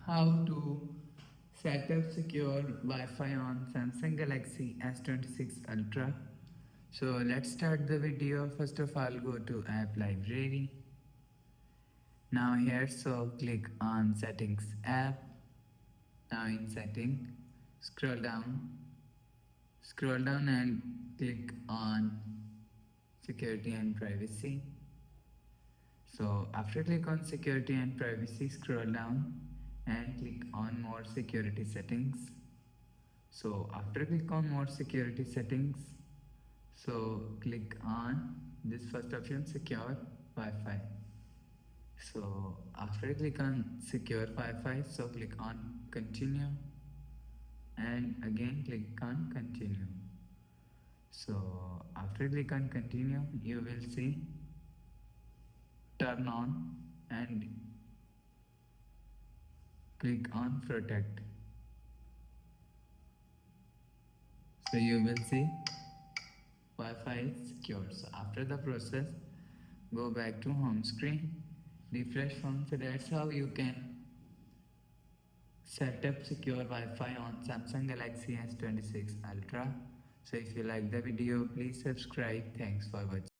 How to set up secure Wi-Fi on Samsung Galaxy S26 Ultra. So let's start the video. First of all, go to App Library. Now here, so click on Settings app. Now in Setting, scroll down and click on Security and Privacy. So after click on Security and Privacy, scroll down and click on More Security Settings. So after click on More Security Settings, so click on this first option, Secure Wi-Fi. So after click on Secure Wi-Fi, so click on Continue and again click on Continue. So after click on Continue, you will see Turn on and click on Protect. So you will see Wi-Fi is secure. So after the process, go back to home screen, refresh home. So that's how you can set up secure Wi-Fi on Samsung Galaxy S26 Ultra. So if you like the video, please subscribe. Thanks for watching.